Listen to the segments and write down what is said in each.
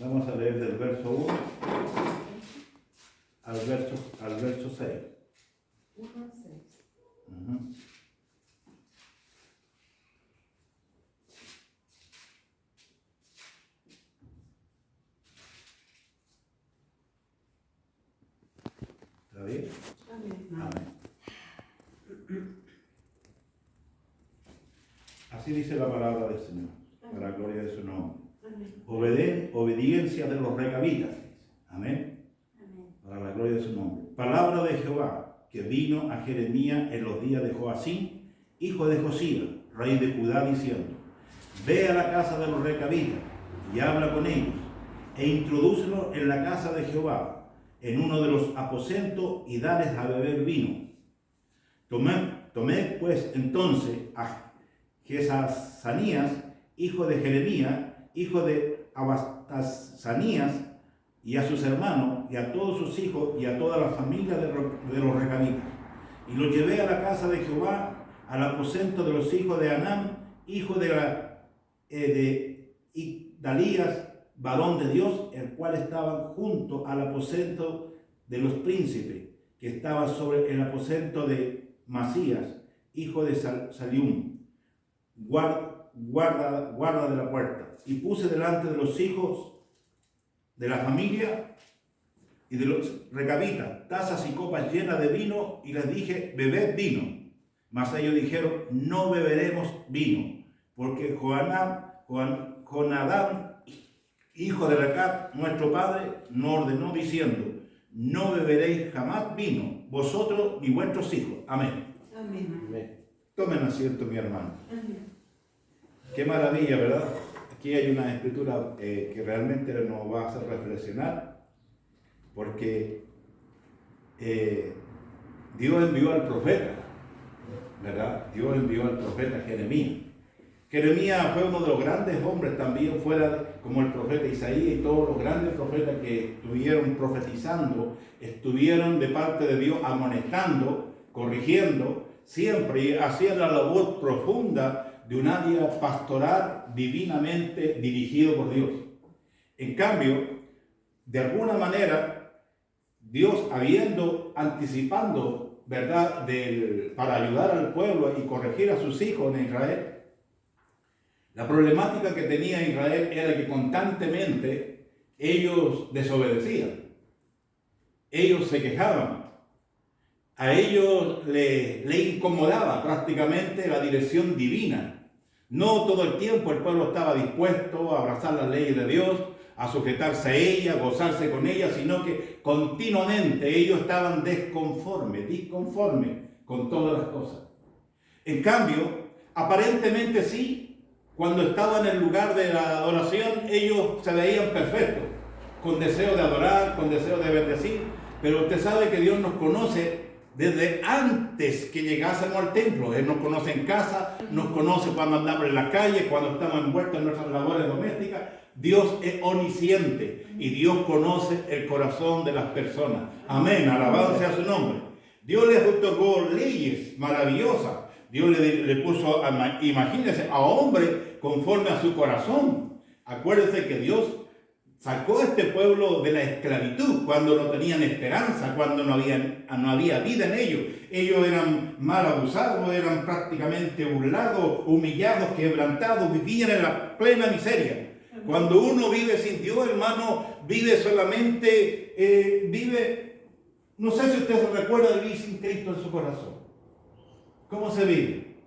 Vamos a leer del verso 1 al verso 6. 1 al 6. Uh-huh. ¿Está bien? Amén. Amén. Así dice la palabra del Señor, para la gloria de su nombre. Obediencia de los recabitas. Amén. Para la gloria de su nombre. Palabra de Jehová, que vino a Jeremías en los días de Joacim, hijo de Josías, rey de Judá, diciendo: Ve a la casa de los recabitas y habla con ellos, e introdúcelo en la casa de Jehová, en uno de los aposentos, y dales a beber vino. Tomé pues entonces a Jesanías, hijo de Jeremías, hijo de Abastazanías, y a sus hermanos, y a todos sus hijos, y a toda la familia de los recabitas, y los llevé a la casa de Jehová, al aposento de los hijos de Anam, hijo de Igdalías, varón de Dios, el cual estaba junto al aposento de los príncipes, que estaba sobre el aposento de Masías, hijo de Salium, guarda de la puerta. Y puse delante de los hijos de la familia y de los recabitas tazas y copas llenas de vino, y les dije: bebed vino. Mas ellos dijeron: no beberemos vino, porque Jonadab, hijo de Recab, nuestro padre, nos ordenó diciendo: no beberéis jamás vino, vosotros ni vuestros hijos. Amén. Amén. Amén. Tomen asiento, mi hermano. Amén. Qué maravilla, ¿verdad? Aquí hay una escritura que realmente nos va a hacer reflexionar, porque Dios envió al profeta, ¿verdad? Dios envió al profeta Jeremías. Jeremías fue uno de los grandes hombres también, fuera como el profeta Isaías y todos los grandes profetas que estuvieron profetizando, estuvieron de parte de Dios amonestando, corrigiendo, siempre, y hacían la labor profunda de un área pastoral divinamente dirigido por Dios. En cambio, de alguna manera, Dios anticipando, ¿verdad?, para ayudar al pueblo y corregir a sus hijos en Israel, la problemática que tenía Israel era que constantemente ellos desobedecían, ellos se quejaban, a ellos le incomodaba prácticamente la dirección divina. No todo el tiempo el pueblo estaba dispuesto a abrazar las leyes de Dios, a sujetarse a ella, a gozarse con ella, sino que continuamente ellos estaban disconformes con todas las cosas. En cambio, aparentemente sí, cuando estaban en el lugar de la adoración, ellos se veían perfectos, con deseo de adorar, con deseo de bendecir, pero usted sabe que Dios nos conoce desde antes que llegásemos al templo. Él nos conoce en casa, nos conoce cuando andamos en la calle, cuando estamos envueltos en nuestras labores domésticas. Dios es omnisciente y Dios conoce el corazón de las personas. Amén, alabanza sea su nombre. Dios les otorgó leyes maravillosas. Dios le puso, imagínense, a hombre conforme a su corazón. Acuérdense que Dios sacó a este pueblo de la esclavitud cuando no tenían esperanza, cuando no había vida en ellos. Ellos eran mal abusados, eran prácticamente burlados, humillados, quebrantados, vivían en la plena miseria. Cuando uno vive sin Dios, hermano, vive solamente, no sé si usted se recuerda de vivir sin Cristo en su corazón. ¿Cómo se vive?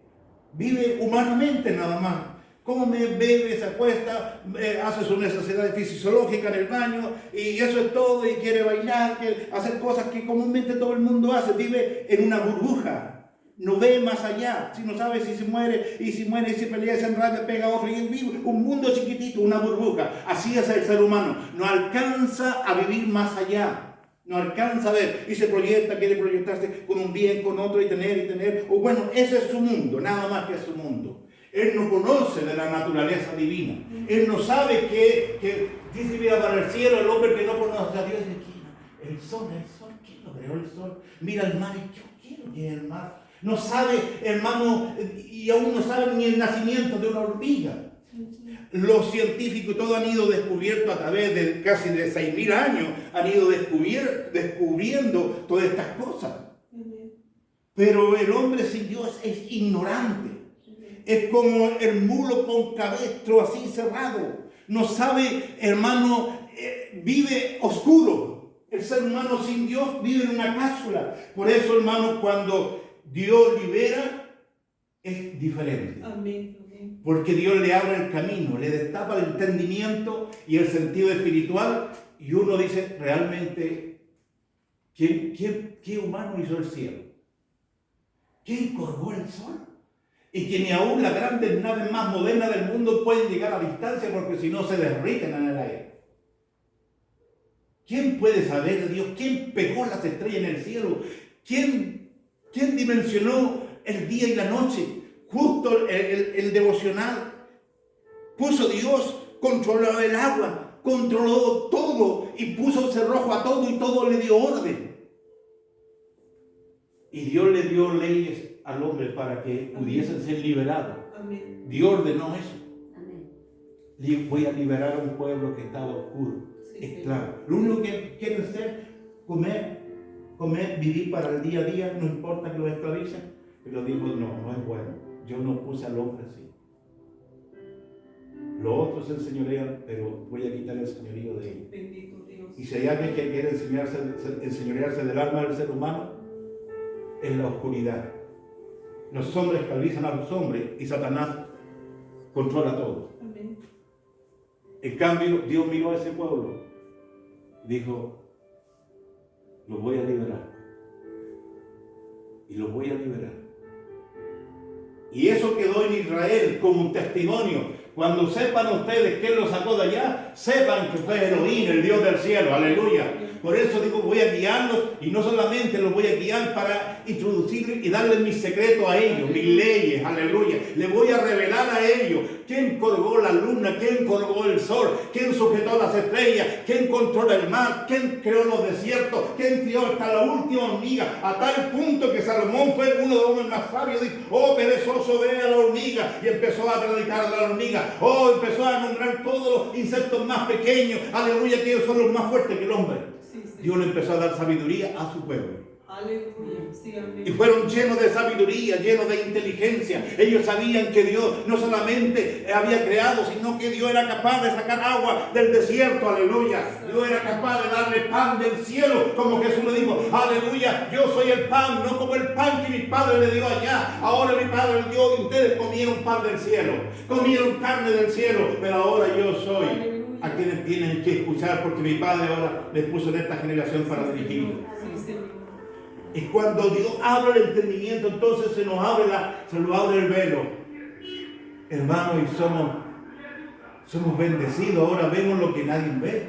Vive humanamente nada más. Come, bebe, se acuesta, hace sus necesidades fisiológicas en el baño, y eso es todo, y quiere bailar, quiere hacer cosas que comúnmente todo el mundo hace. Vive en una burbuja, no ve más allá, si no sabe si se muere, y si muere, y si pelea, se enrabia, pega a otro, y él vive un mundo chiquitito, una burbuja. Así es el ser humano, no alcanza a vivir más allá. No alcanza a ver y se proyecta, quiere proyectarse con un bien, con otro, y tener, o bueno, ese es su mundo, nada más que es su mundo. Él no conoce de la naturaleza divina. Él no sabe que dice: mira para el cielo, el hombre que no conoce a Dios, y el sol, ¿quién lo creó el sol? Mira el mar, y yo quiero que el mar. No sabe, hermano, y aún no sabe ni el nacimiento de una hormiga. Los científicos y todo han ido descubierto a través de casi de 6.000 años, han ido descubriendo todas estas cosas. Pero el hombre sin Dios es ignorante. Es como el mulo con cabestro así cerrado. No sabe, hermano, vive oscuro. El ser humano sin Dios vive en una cápsula. Por eso, hermano, cuando Dios libera, es diferente. Amén. Porque Dios le abre el camino, le destapa el entendimiento y el sentido espiritual. Y uno dice, realmente, ¿qué humano hizo el cielo? ¿Quién colgó el sol? Y que ni aún las grandes naves más modernas del mundo pueden llegar a distancia porque si no se derriten en el aire. ¿Quién puede saber de Dios? ¿Quién pegó las estrellas en el cielo? ¿Quién dimensionó el día y la noche? Justo el devocional. Puso Dios, controló el agua, controló todo y puso cerrojo a todo y todo le dio orden. Y Dios le dio leyes al hombre para que pudiesen ser liberados. Amén. Dios ordenó eso. Amén. Voy a liberar a un pueblo que estaba oscuro, esclavo. Lo único que quieren ser, comer, vivir para el día a día, no importa que los esclavicen. Pero digo, no es bueno. Yo no puse al hombre así. Los otros se enseñorean, pero voy a quitar el señorío de ellos. Bendito Dios. Y si hay alguien que quiere enseñorearse del alma del ser humano, es la oscuridad. Los hombres esclavizan a los hombres y Satanás controla todo. Amén. En cambio, Dios miró a ese pueblo y dijo, los voy a liberar. Y los voy a liberar. Y eso quedó en Israel como un testimonio. Cuando sepan ustedes que Él los sacó de allá, sepan que fue Elohim, el Dios del cielo. Aleluya. Por eso digo, voy a guiarlos y no solamente los voy a guiar para introducirles y darles mis secretos a ellos, mis leyes. Aleluya. Les voy a revelar a ellos quién colgó la luna, quién colgó el sol, quién sujetó las estrellas, quién controla el mar, quién creó los desiertos, quién crió hasta la última hormiga, a tal punto que Salomón fue uno de los hombres más sabios. Dijo, oh perezoso, ve a la hormiga, y empezó a predicar a la hormiga. Oh, empezó a nombrar todos los insectos más pequeños. Aleluya, que ellos son los más fuertes que el hombre. Sí, sí. Dios le empezó a dar sabiduría a su pueblo. Aleluya. Sí, amén. Y fueron llenos de sabiduría, llenos de inteligencia. Ellos sabían que Dios no solamente había creado, sino que Dios era capaz de sacar agua del desierto. Aleluya. Dios era capaz de darle pan del cielo, como Jesús le dijo. Aleluya. Yo soy el pan, no como el pan que mi padre le dio allá. Ahora mi padre le dio y ustedes comieron pan del cielo. Comieron carne del cielo. Pero ahora yo soy a quienes tienen que escuchar, porque mi padre ahora les puso en esta generación para dirigirlos. Sí, Señor. Y cuando Dios abre el entendimiento, entonces se nos abre el velo. Hermanos, y somos bendecidos. Ahora vemos lo que nadie ve.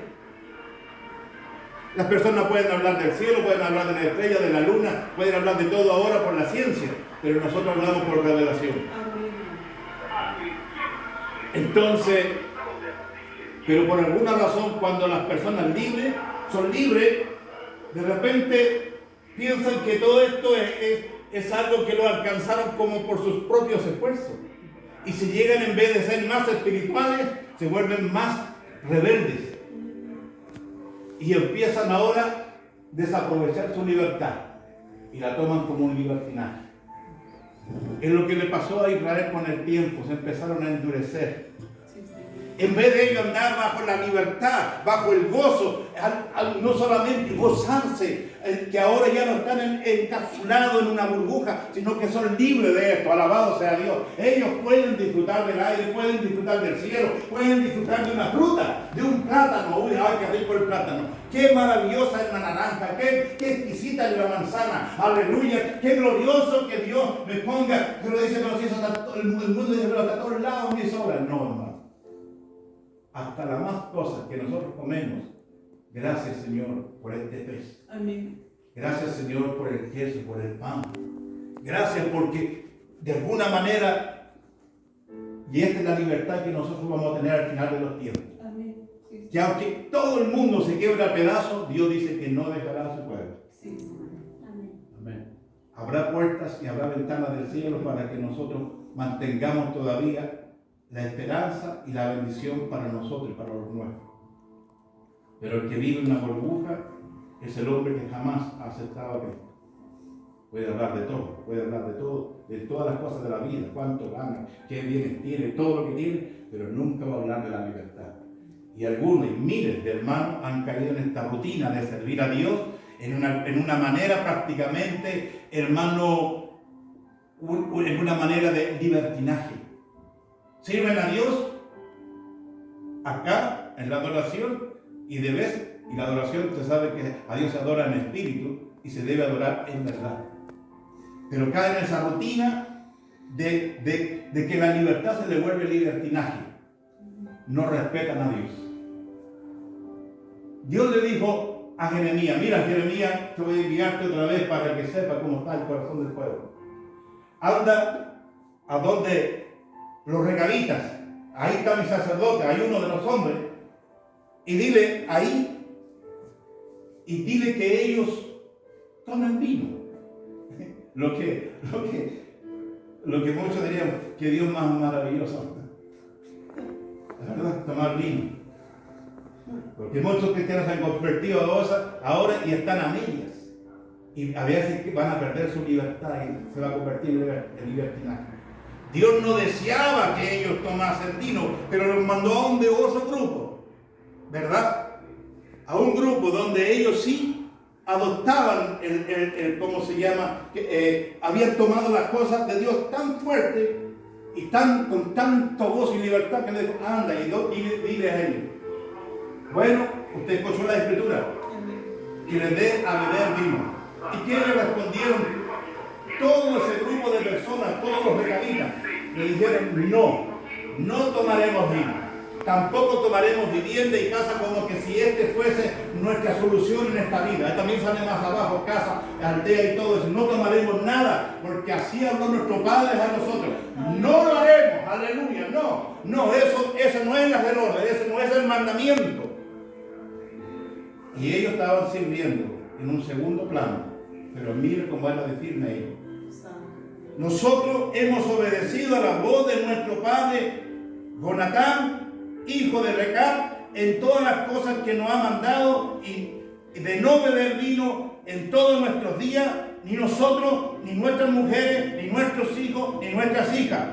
Las personas pueden hablar del cielo, pueden hablar de la estrella, de la luna, pueden hablar de todo ahora por la ciencia, pero nosotros hablamos por revelación. Amén. Entonces, pero por alguna razón, cuando las personas son libres, de repente piensan que todo esto es algo que lo alcanzaron como por sus propios esfuerzos. Y si llegan, en vez de ser más espirituales, se vuelven más rebeldes. Y empiezan ahora a desaprovechar su libertad. Y la toman como un libertinaje. Es lo que le pasó a Israel con el tiempo. Se empezaron a endurecer. En vez de ellos andar bajo la libertad, bajo el gozo, no solamente gozarse, que ahora ya no están encapsulados en una burbuja, sino que son libres de esto, alabado sea Dios. Ellos pueden disfrutar del aire, pueden disfrutar del cielo, pueden disfrutar de una fruta, de un plátano. Uy, ay, qué rico el plátano. Qué maravillosa es la naranja, qué exquisita es la manzana. Aleluya, qué glorioso que Dios me ponga. Pero dice, pero si eso está, el mundo dice, pero hasta todos lados me sobra. No, hermano. Hasta las más cosas que nosotros comemos. Gracias, Señor, por este pez. Amén. Gracias, Señor, por el queso, por el pan. Gracias porque de alguna manera, y esta es la libertad que nosotros vamos a tener al final de los tiempos. Amén. Sí, Que aunque todo el mundo se quiebre a pedazos, Dios dice que no dejará a su pueblo. sí. Amén. Amén. Habrá puertas y habrá ventanas del cielo para que nosotros mantengamos todavía la esperanza y la bendición para nosotros y para los nuestros. Pero el que vive en una burbuja es el hombre que jamás ha aceptado a Cristo. Puede hablar de todo, de todas las cosas de la vida, cuánto gana, qué bienes tiene, todo lo que tiene, pero nunca va a hablar de la libertad. Y algunos, y miles de hermanos han caído en esta rutina de servir a Dios en una manera prácticamente, hermano, en una manera de libertinaje. Sirven a Dios acá en la adoración y la adoración, usted sabe que a Dios se adora en espíritu y se debe adorar en verdad. Pero caen en esa rutina de que la libertad se le vuelve libertinaje. No respetan a Dios. Dios le dijo a Jeremías, mira Jeremías, te voy a enviarte otra vez para que sepa cómo está el corazón del pueblo. Anda a donde los regalitas, ahí está mi sacerdote, hay uno de los hombres, y dile ahí, y dile que ellos tomen vino. Lo que muchos dirían que Dios más maravilloso. La verdad, tomar vino. Porque muchos cristianos se han convertido ahora y están a medias. Y a veces van a perder su libertad y se va a convertir en libertinaje. Dios no deseaba que ellos tomasen vino, pero los mandó a un devoso grupo, ¿verdad? A un grupo donde ellos sí adoptaban ¿cómo se llama? Habían tomado las cosas de Dios tan fuerte y con tanto gozo y libertad que le dijo, anda y dile a ellos. Bueno, usted escuchó la escritura, que les dé a beber vino. ¿Y qué le respondieron? Todo ese grupo de personas, todos los regalitas, le dijeron, no tomaremos vino. Tampoco tomaremos vivienda y casa, como que si este fuese nuestra solución en esta vida. También sale más abajo, casa, aldea y todo eso. No tomaremos nada, porque así habló nuestro Padre a nosotros. No lo haremos, aleluya, no, eso no es el orden, eso no es el mandamiento. Y ellos estaban sirviendo en un segundo plano, pero mire cómo van a decirme ellos. Nosotros hemos obedecido a la voz de nuestro padre Jonatán, hijo de Recab, en todas las cosas que nos ha mandado, y de no beber vino en todos nuestros días, ni nosotros, ni nuestras mujeres, ni nuestros hijos, ni nuestras hijas,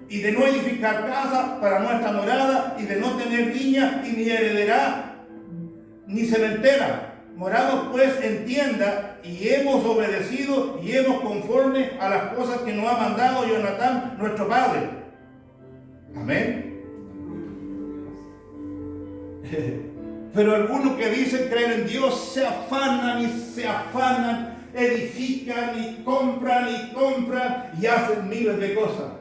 y de no edificar casa para nuestra morada, y de no tener viña, y ni heredera, ni cementera. Moramos pues en tienda, y hemos obedecido, y hemos conforme a las cosas que nos ha mandado Jonatán, nuestro padre. Amén. Pero algunos que dicen creer en Dios se afanan, edifican y compran y hacen miles de cosas.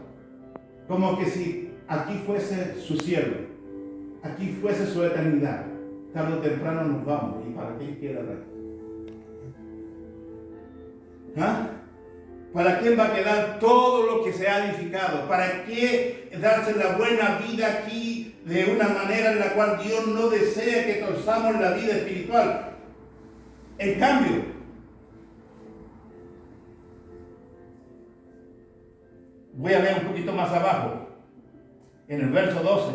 Como que si aquí fuese su cielo, aquí fuese su eternidad. Tarde o temprano nos vamos. ¿Y para qué quiere el resto? ¿Ah? ¿Para quién va a quedar todo lo que se ha edificado? ¿Para qué darse la buena vida aquí de una manera en la cual Dios no desea que torzamos la vida espiritual? En cambio, voy a leer un poquito más abajo, en el verso 12.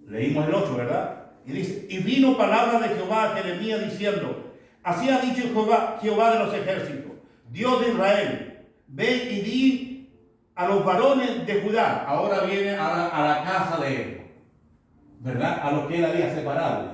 Leímos el 8, ¿verdad? Y dice, y vino palabra de Jehová a Jeremías diciendo, así ha dicho Jehová de los ejércitos, Dios de Israel, ve y di a los varones de Judá. Ahora viene a la casa de él, ¿verdad? A los que él había separado.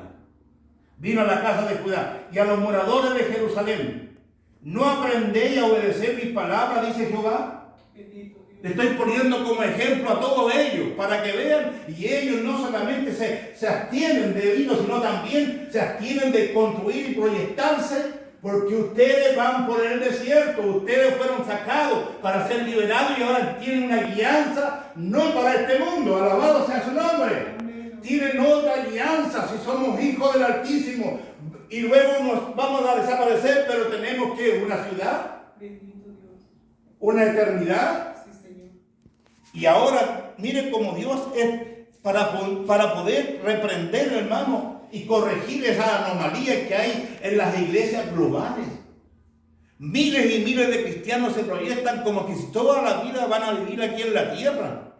Vino a la casa de Judá y a los moradores de Jerusalén. ¿No aprendéis a obedecer mis palabras, dice Jehová? Le estoy poniendo como ejemplo a todos ellos para que vean, y ellos no solamente se abstienen de vino, sino también se abstienen de construir y proyectarse, porque ustedes van por el desierto, ustedes fueron sacados para ser liberados y ahora tienen una guianza no para este mundo, alabado sea su nombre. Tienen otra alianza si somos hijos del Altísimo, y luego nos vamos a desaparecer, pero tenemos que una ciudad, una eternidad. Y ahora, miren cómo Dios es para poder reprender, hermano, y corregir esa anomalía que hay en las iglesias globales. Miles y miles de cristianos se proyectan como que toda la vida van a vivir aquí en la tierra.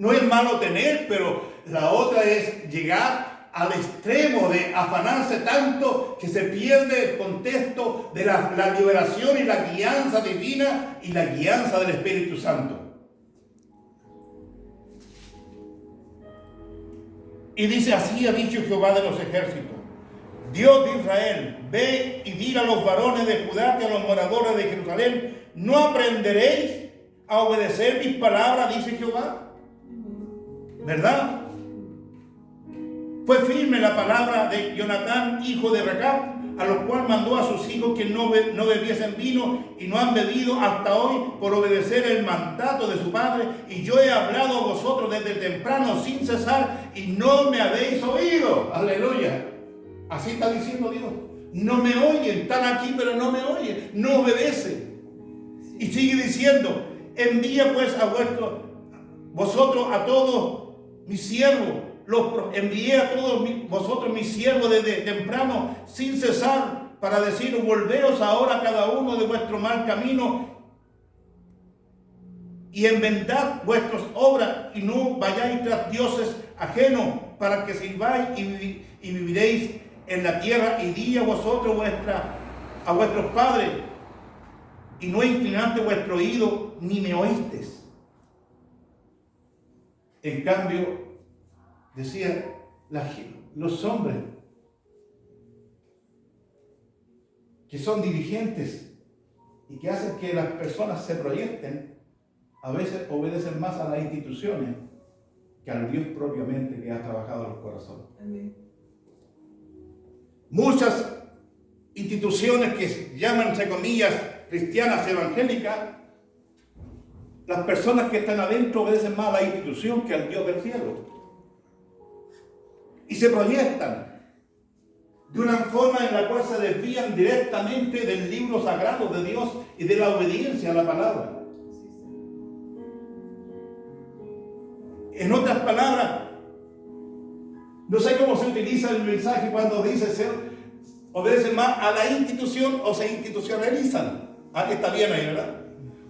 No es malo tener, pero la otra es llegar al extremo de afanarse tanto que se pierde el contexto de la liberación y la guianza divina y la guianza del Espíritu Santo. Y dice, así ha dicho Jehová de los ejércitos, Dios de Israel, ve y diga a los varones de Judá y a los moradores de Jerusalén, ¿no aprenderéis a obedecer mis palabras? Dice Jehová. ¿Verdad? Fue firme la palabra de Jonatán, hijo de Recab, a los cuales mandó a sus hijos que no bebiesen vino y no han bebido hasta hoy por obedecer el mandato de su padre. Y yo he hablado a vosotros desde temprano sin cesar y no me habéis oído. Aleluya. Así está diciendo Dios. No me oyen, están aquí pero no me oyen, no obedecen. Y sigue diciendo, envía pues a vosotros a todos mis siervos, envié a todos vosotros mis siervos desde temprano sin cesar para deciros, volveos ahora cada uno de vuestro mal camino y enmendad vuestras obras y no vayáis tras dioses ajenos para que sirváis y viviréis en la tierra, y di a vosotros a vuestros padres y no inclinaste vuestro oído ni me oísteis. En cambio, decía, los hombres que son dirigentes y que hacen que las personas se proyecten, a veces obedecen más a las instituciones que al Dios propiamente que ha trabajado en los corazones. Amén. Muchas instituciones que se llaman, entre comillas, cristianas evangélicas, las personas que están adentro obedecen más a la institución que al Dios del cielo. Y se proyectan de una forma en la cual se desvían directamente del libro sagrado de Dios y de la obediencia a la palabra. En otras palabras, no sé cómo se utiliza el mensaje cuando dice obedecen más a la institución o se institucionalizan. Está bien ahí, ¿verdad?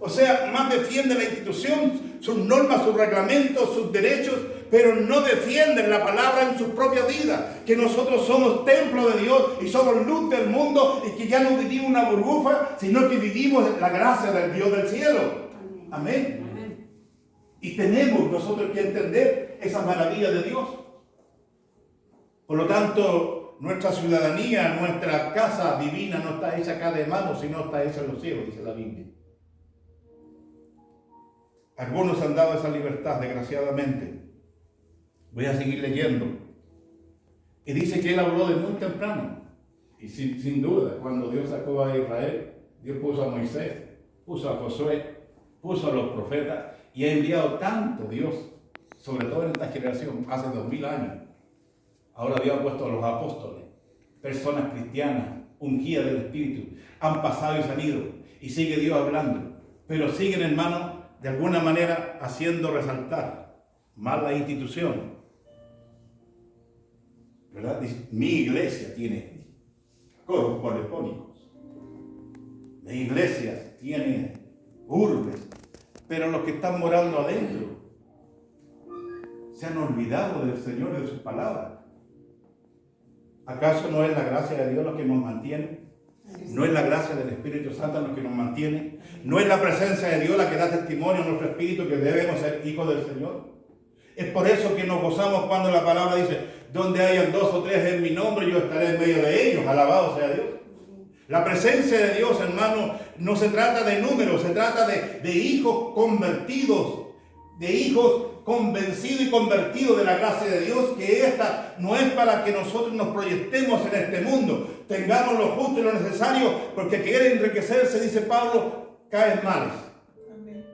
O sea, más defienden la institución, sus normas, sus reglamentos, sus derechos, pero no defienden la palabra en su propia vida, que nosotros somos templo de Dios y somos luz del mundo y que ya no vivimos una burbuja, sino que vivimos la gracia del Dios del cielo. Amén. Amén. Y tenemos nosotros que entender esa maravilla de Dios. Por lo tanto, nuestra ciudadanía, nuestra casa divina no está hecha acá de mano, sino está hecha en los cielos, dice la Biblia. Algunos han dado esa libertad, desgraciadamente. Voy a seguir leyendo. Y dice que él habló de muy temprano. Y sin duda, cuando Dios sacó a Israel, Dios puso a Moisés, puso a Josué, puso a los profetas, y ha enviado tanto Dios, sobre todo en esta generación, hace 2000 años. Ahora Dios ha puesto a los apóstoles, personas cristianas, ungidas del Espíritu, han pasado y salido, y sigue Dios hablando, pero siguen, hermanos, de alguna manera haciendo resaltar más la institución, ¿verdad? Dice, mi iglesia tiene coros polifónicos, mi iglesia tiene urbes, pero los que están morando adentro se han olvidado del Señor y de sus palabras. ¿Acaso no es la gracia de Dios lo que nos mantiene? ¿No es la gracia del Espíritu Santo lo que nos mantiene? ¿No es la presencia de Dios la que da testimonio a nuestro espíritu que debemos ser hijos del Señor? Es por eso que nos gozamos cuando la palabra dice, donde hayan 2 o 3 en mi nombre, yo estaré en medio de ellos. Alabado sea Dios. La presencia de Dios, hermano, no se trata de números, se trata de hijos convertidos, de hijos convencidos y convertidos de la gracia de Dios, que esta no es para que nosotros nos proyectemos en este mundo, tengamos lo justo y lo necesario, porque quiere enriquecerse, dice Pablo, caen males. Amén.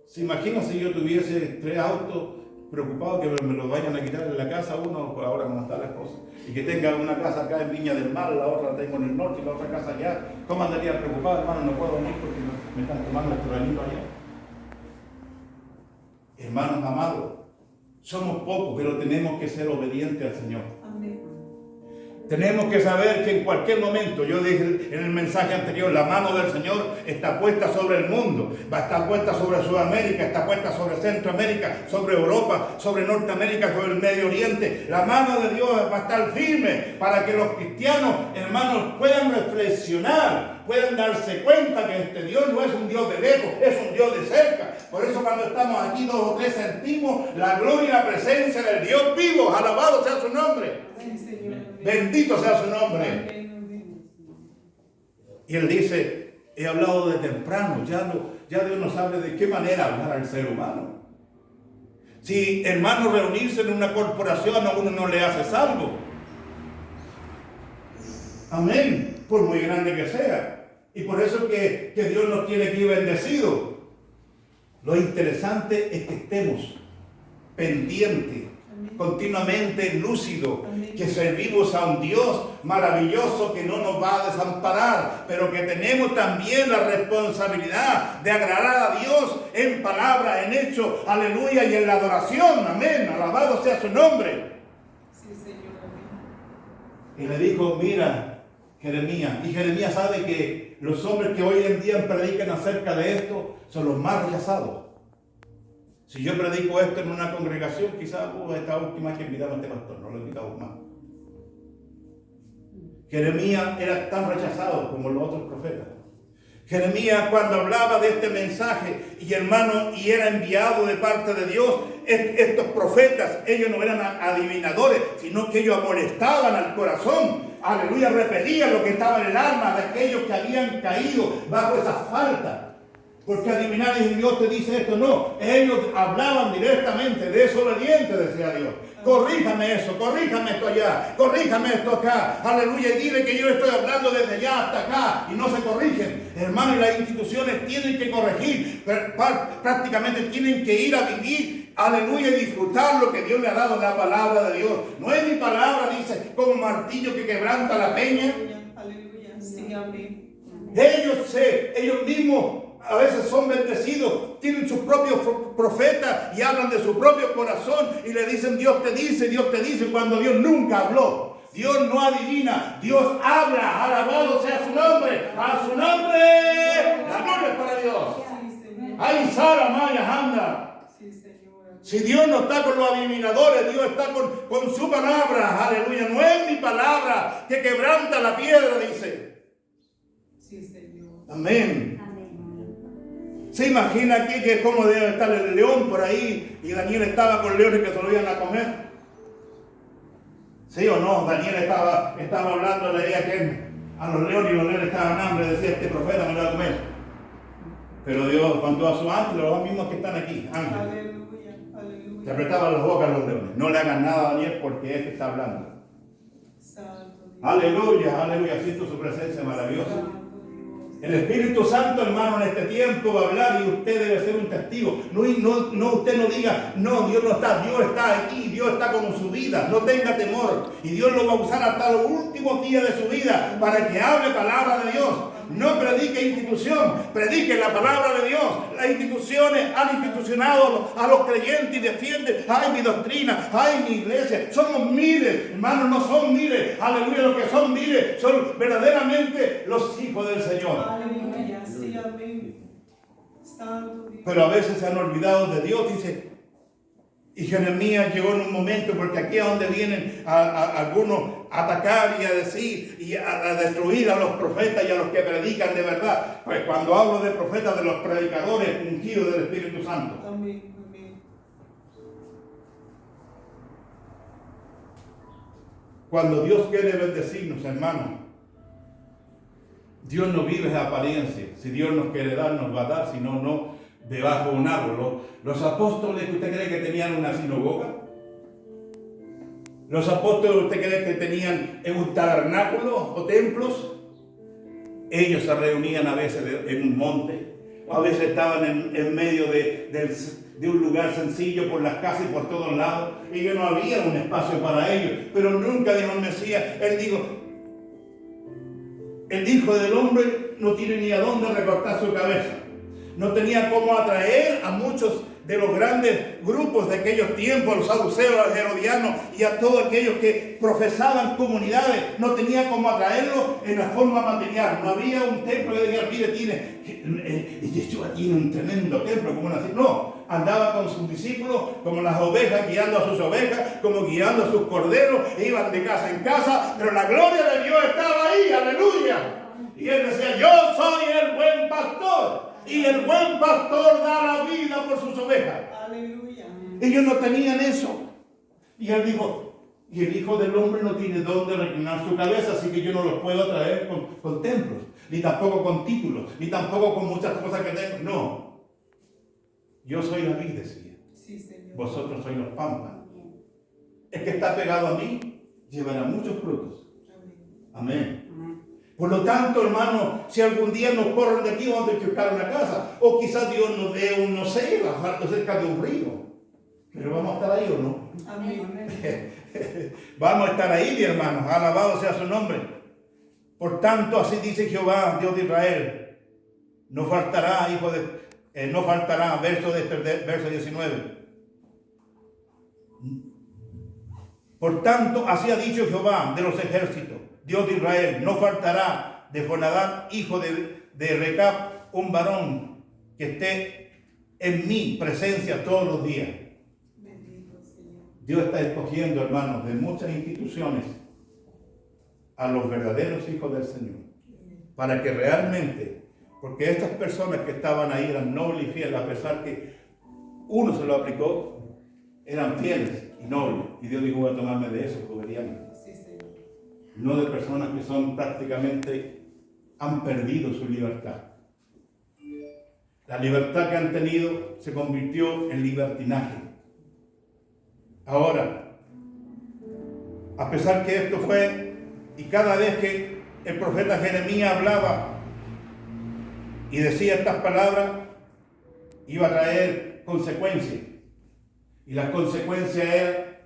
¿Se imagina si yo tuviese 3 autos preocupado que me los vayan a quitar en la casa uno, por ahora como están las cosas, y que tenga una casa acá en Viña del Mar, la otra la tengo en el norte y la otra casa allá? ¿Cómo andaría preocupado, hermano? No puedo venir porque me están tomando el terrenito allá. Hermanos amados, somos pocos, pero tenemos que ser obedientes al Señor. Amén. Tenemos que saber que en cualquier momento, yo dije en el mensaje anterior, la mano del Señor está puesta sobre el mundo, va a estar puesta sobre Sudamérica, está puesta sobre Centroamérica, sobre Europa, sobre Norteamérica, sobre el Medio Oriente. La mano de Dios va a estar firme para que los cristianos, hermanos, puedan reflexionar, puedan darse cuenta que este Dios no es un Dios de lejos, es un Dios de cerca. Por eso cuando estamos aquí 2 o 3 sentimos la gloria y la presencia del Dios vivo. Alabado sea su nombre. Sí, Señor. Bendito sea su nombre. Amén, amén. Y él dice, he hablado de temprano, ya Dios nos sabe de qué manera hablar al ser humano. Si, hermano, reunirse en una corporación a uno no le hace salvo. Amén, por muy grande que sea. Y por eso que Dios nos tiene aquí bendecidos. Lo interesante es que estemos pendientes, continuamente lúcidos, que servimos a un Dios maravilloso que no nos va a desamparar, pero que tenemos también la responsabilidad de agradar a Dios en palabra, en hecho, aleluya, y en la adoración. Amén, alabado sea su nombre. Sí, Señor. Amén. Y le dijo, mira, Jeremías, y Jeremías sabe que los hombres que hoy en día predican acerca de esto son los más rechazados. Si yo predico esto en una congregación, quizás esta última que invitamos a este pastor, no lo invitamos más. Jeremías era tan rechazado como los otros profetas. Jeremías, cuando hablaba de este mensaje, y hermano, y era enviado de parte de Dios, estos profetas, ellos no eran adivinadores, sino que ellos amonestaban al corazón. Aleluya, repelían lo que estaba en el alma de aquellos que habían caído bajo esa falta. Porque adivinar y Dios te dice esto, no. Ellos hablaban directamente, desobediente, decía Dios. Corríjame eso, corríjame esto allá, corríjame esto acá. Aleluya, y dile que yo estoy hablando desde allá hasta acá y no se corrigen. Hermano, y las instituciones tienen que corregir, prácticamente tienen que ir a vivir, aleluya, y disfrutar lo que Dios le ha dado, la palabra de Dios. No es mi palabra, dice, como martillo que quebranta la peña. Aleluya, sí, amén. Ellos mismos a veces son bendecidos, tienen sus propios profetas y hablan de su propio corazón y le dicen Dios te dice, cuando Dios nunca habló. Dios no adivina, Dios habla, alabado sea su nombre, a su nombre, la gloria es para Dios. Sí, Señor. Ahí Sara, Maya, anda. Sí, Señor. Si Dios no está con los adivinadores, Dios está con su palabra, aleluya. No es mi palabra que quebranta la piedra, dice. Sí, Señor. Amén. Amén. ¿Se imagina aquí que es como debe estar el león por ahí y Daniel estaba con leones que se lo iban a comer? ¿Sí o no? Daniel estaba hablándole ahí a los leones y los leones estaban hambre, decía este profeta me lo va a comer. Pero Dios mandó a sus ángeles, los mismos que están aquí, ángeles. Aleluya, aleluya. Se apretaban las bocas los leones. No le hagan nada a Daniel porque este está hablando. Santo Dios. Aleluya, aleluya, siento su presencia maravillosa. Santo Dios. El Espíritu Santo, hermano, en este tiempo va a hablar y usted debe ser un testigo. No, usted no diga, no, Dios no está, Dios está aquí, Dios está con su vida. No tenga temor. Y Dios lo va a usar hasta los últimos días de su vida para que hable palabra de Dios. No predique institución, predique la palabra de Dios. Las instituciones han institucionado a los creyentes y defienden, ay mi doctrina, ay mi iglesia. Somos miles, hermanos, no son miles. Aleluya, los que son miles son verdaderamente los hijos del Señor. Aleluya, sí, amén. Santo Dios. Pero a veces se han olvidado de Dios, dice. Y Jeremías llegó en un momento, porque aquí es donde vienen algunos a atacar y a decir y a destruir a los profetas y a los que predican de verdad. Pues cuando hablo de profetas, de los predicadores ungidos del Espíritu Santo. Amén, amén. Cuando Dios quiere bendecirnos, hermanos, Dios no vive de apariencia. Si Dios nos quiere dar, nos va a dar, si no, no. Debajo de un árbol. Los apóstoles, ¿usted cree que tenían una sinagoga? Los apóstoles, ¿usted cree que tenían un tabernáculo o templos? Ellos se reunían a veces en un monte, o a veces estaban en medio de un lugar sencillo por las casas y por todos lados, y que no había un espacio para ellos. Pero nunca dijo el Mesías, él dijo, el Hijo del Hombre no tiene ni a dónde recortar su cabeza. No tenía cómo atraer a muchos de los grandes grupos de aquellos tiempos, a los saduceos, a los herodianos y a todos aquellos que profesaban comunidades, no tenía cómo atraerlos en la forma material. No había un templo que dijera, mire, Yeshua tiene un tremendo templo, como así. No, andaba con sus discípulos, como las ovejas, guiando a sus ovejas, como guiando a sus corderos, e iban de casa en casa, pero la gloria de Dios estaba ahí, aleluya. Y él decía, yo soy el buen pastor. Y el buen pastor da la vida por sus ovejas. Aleluya. Ellos no tenían eso. Y él dijo, y el Hijo del Hombre no tiene dónde reclinar su cabeza, así que yo no los puedo traer con templos, ni tampoco con títulos, ni tampoco con muchas cosas que tengo. No. Yo soy la vid, decía. Sí, Señor. Vosotros sois los pámpanos. El que está pegado a mí llevará muchos frutos. Amén. Amén. Por lo tanto, hermano, si algún día nos corren de aquí, vamos a tener que buscar una casa. O quizás Dios nos dé un, no sé, bajar cerca de un río. Pero vamos a estar ahí o no. Amén. Vamos a estar ahí, mi hermano. Alabado sea su nombre. Por tanto, así dice Jehová, Dios de Israel. No faltará, no faltará, verso 19. Por tanto, así ha dicho Jehová de los ejércitos, Dios de Israel, no faltará de Jonadab, hijo de Recab, un varón que esté en mi presencia todos los días. Bendito Señor. Dios está escogiendo, hermanos, de muchas instituciones a los verdaderos hijos del Señor, para que realmente, porque estas personas que estaban ahí eran nobles y fieles, a pesar que uno se lo aplicó, eran fieles y nobles. Y Dios dijo, voy a tomarme de esos obedientes. Sí, Señor. No de personas que son prácticamente, han perdido su libertad. La libertad que han tenido se convirtió en libertinaje. Ahora, a pesar que esto fue, y cada vez que el profeta Jeremías hablaba y decía estas palabras, iba a traer consecuencias. Y la consecuencia era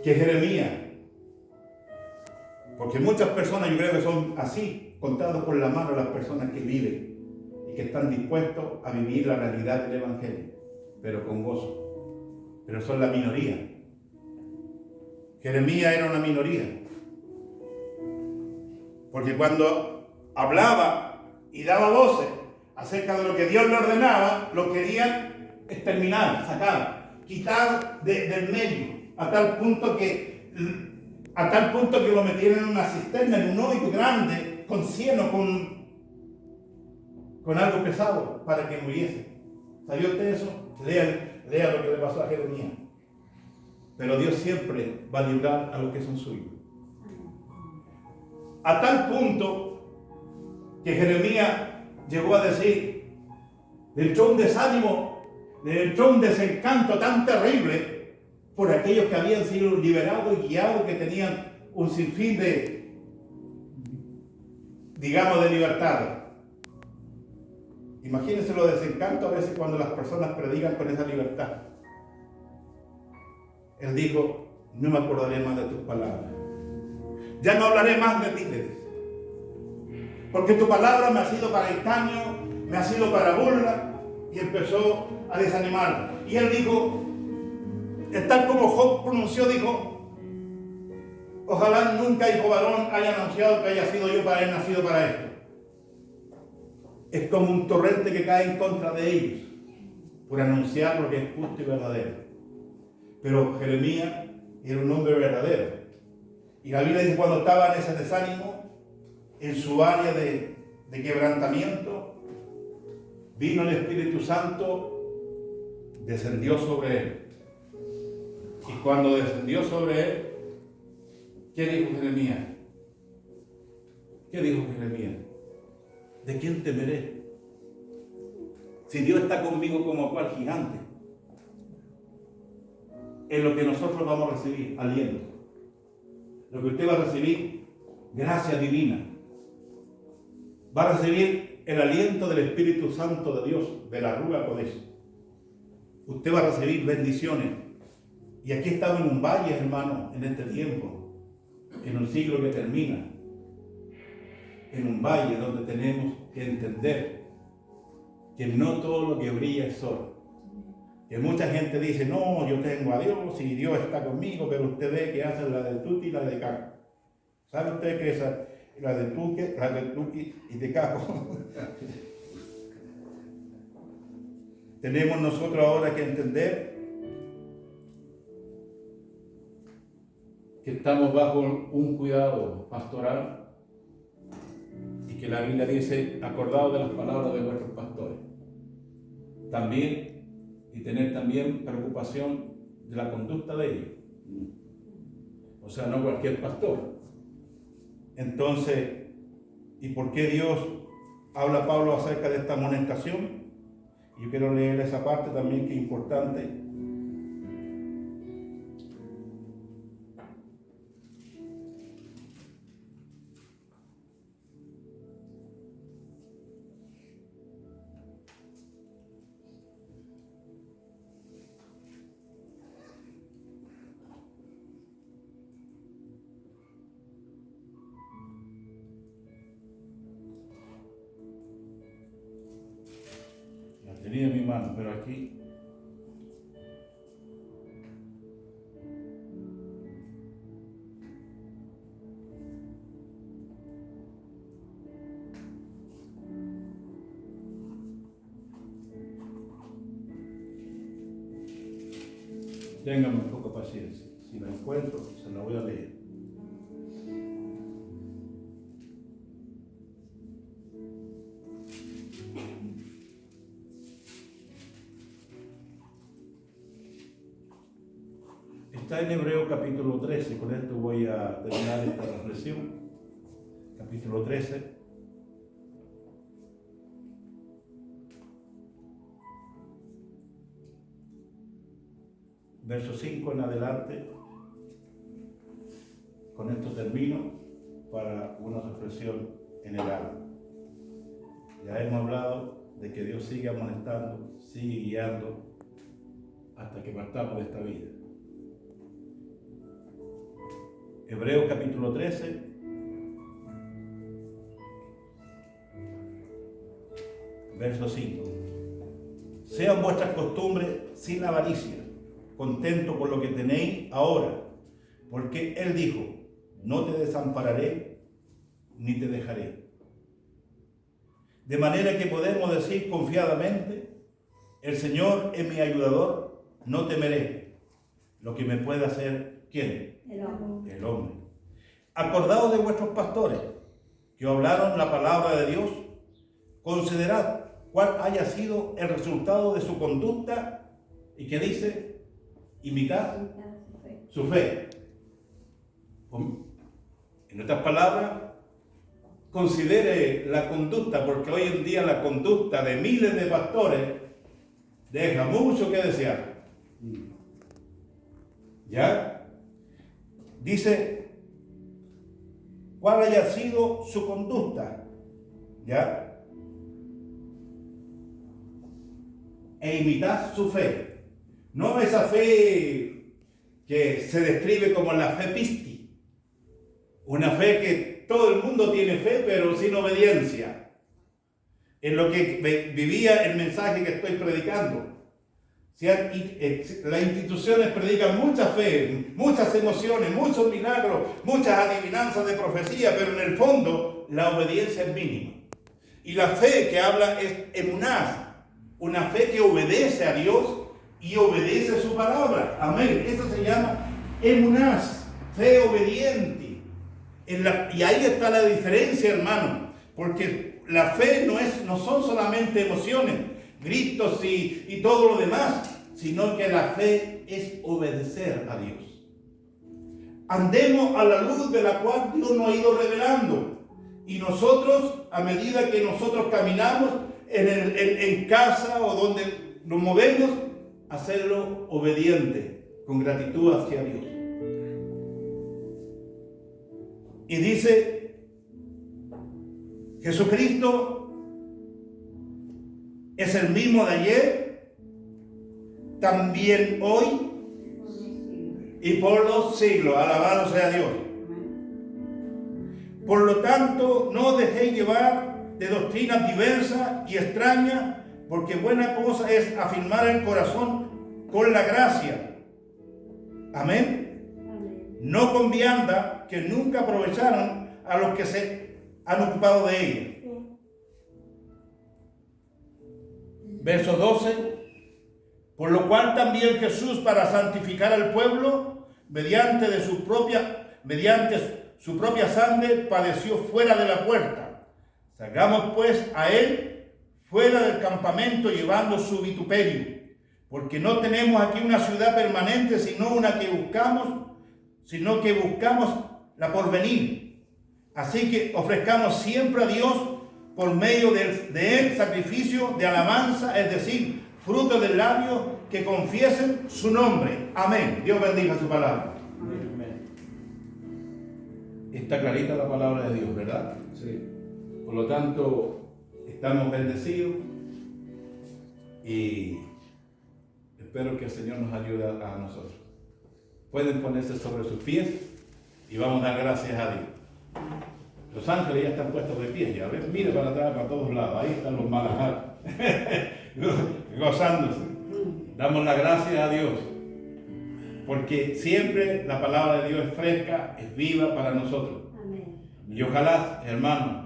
que Jeremías, porque muchas personas yo creo que son así, contados por la mano las personas que viven y que están dispuestos a vivir la realidad del Evangelio, pero con gozo. Pero son la minoría. Jeremías era una minoría. Porque cuando hablaba y daba voces acerca de lo que Dios le ordenaba, lo querían exterminar, sacar, quitar del medio, a tal punto que lo metieron en una cisterna, en un hoyo grande, con cieno, con algo pesado, para que muriese. ¿Sabía usted eso? Lea lo que le pasó a Jeremías. Pero Dios siempre va a librar a los que son suyos. A tal punto que Jeremías llegó a decir, le echó un desánimo, le echó un desencanto tan terrible por aquellos que habían sido liberados y guiados, que tenían un sinfín de libertad. Imagínense lo desencanto a veces cuando las personas predican con esa libertad. Él dijo, no me acordaré más de tus palabras. Ya no hablaré más de ti, le dice. Porque tu palabra me ha sido para engaño, me ha sido para burla. Y empezó a desanimar. Y él dijo, tal como Job pronunció, dijo, ojalá nunca hijo varón haya anunciado que haya sido yo para él nacido para esto. Es como un torrente que cae en contra de ellos por anunciar lo que es justo y verdadero. Pero Jeremías era un hombre verdadero. Y la Biblia dice, cuando estaba en ese desánimo, en su área de quebrantamiento, vino el Espíritu Santo, descendió sobre él. Y cuando descendió sobre él, ¿qué dijo Jeremías? ¿Qué dijo Jeremías? ¿De quién temeré? Si Dios está conmigo como cual gigante. En lo que nosotros vamos a recibir, aliento. Lo que usted va a recibir, gracia divina. Va a recibir el aliento del Espíritu Santo de Dios, de la Ruach Kodesh. Usted va a recibir bendiciones. Y aquí estamos en un valle, hermano, en este tiempo, en un siglo que termina. En un valle donde tenemos que entender que no todo lo que brilla es oro. Que mucha gente dice, no, yo tengo a Dios y Dios está conmigo, pero usted ve que hacen la del tuti y la de caco. ¿Sabe usted que esa, la del tuti y de caco? Tenemos nosotros ahora que entender que estamos bajo un cuidado pastoral y que la Biblia dice, acordaos de las palabras de vuestros pastores. También, y tener también preocupación de la conducta de ellos. O sea, no cualquier pastor. Entonces, ¿y por qué Dios habla Pablo acerca de esta amonestación? Yo quiero leer esa parte también que es importante. Tenía en mi mano, pero aquí téngame un poco de paciencia. Si la encuentro, se la voy a leer. Está en Hebreos capítulo 13, con esto voy a terminar esta reflexión. Capítulo 13. Verso 5 en adelante. Con esto termino para una reflexión general. Ya hemos hablado de que Dios sigue amonestando, sigue guiando hasta que partamos de esta vida. Hebreos capítulo 13, verso 5. Sean vuestras costumbres sin avaricia, contentos con lo que tenéis ahora, porque Él dijo, no te desampararé ni te dejaré. De manera que podemos decir confiadamente, el Señor es mi ayudador, no temeré lo que me pueda hacer, ¿quién? El hombre. Acordaos de vuestros pastores, que hablaron la palabra de Dios. Considerad cuál haya sido el resultado de su conducta y que dice, imitad su fe. En otras palabras, considere la conducta, porque hoy en día la conducta de miles de pastores deja mucho que desear. ¿Ya? Dice, ¿cuál haya sido su conducta? ¿Ya? E imitad su fe. No esa fe que se describe como la fe pisti. Una fe que todo el mundo tiene fe, pero sin obediencia. En lo que vivía el mensaje que estoy predicando. Las instituciones predican mucha fe, muchas emociones, muchos milagros, muchas adivinanzas de profecía, pero en el fondo la obediencia es mínima. Y la fe que habla es emunás, una fe que obedece a Dios y obedece su palabra. Amén. Eso se llama emunás, fe obediente. Y ahí está la diferencia, hermano, porque la fe no son solamente emociones, gritos y todo lo demás, sino que la fe es obedecer a Dios. Andemos a la luz de la cual Dios nos ha ido revelando. Y nosotros, a medida que nosotros caminamos en casa o donde nos movemos, hacerlo obediente, con gratitud hacia Dios. Y dice, Jesucristo es el mismo de ayer, también hoy y por los siglos. Alabado sea Dios. Por lo tanto, no os dejéis llevar de doctrinas diversas y extrañas, porque buena cosa es afirmar el corazón con la gracia. Amén. Amén. No con vianda que nunca aprovecharon a los que se han ocupado de ella. Verso 12. Por lo cual también Jesús, para santificar al pueblo, mediante su propia sangre, padeció fuera de la puerta. Salgamos pues a él fuera del campamento, llevando su vituperio, porque no tenemos aquí una ciudad permanente, sino que buscamos la porvenir. Así que ofrezcamos siempre a Dios por medio de él sacrificio de alabanza, es decir, fruto del labio, que confiesen su nombre. Amén. Dios bendiga su palabra. Amén. Está clarita la palabra de Dios, ¿verdad? Sí. Por lo tanto, estamos bendecidos y espero que el Señor nos ayude a nosotros. Pueden ponerse sobre sus pies y vamos a dar gracias a Dios. Los ángeles ya están puestos de pie, ya ves, mire para atrás, para todos lados, ahí están los malajar, gozándose. Damos las gracias a Dios, porque siempre la palabra de Dios es fresca, es viva para nosotros. Amén. Y ojalá, hermanos,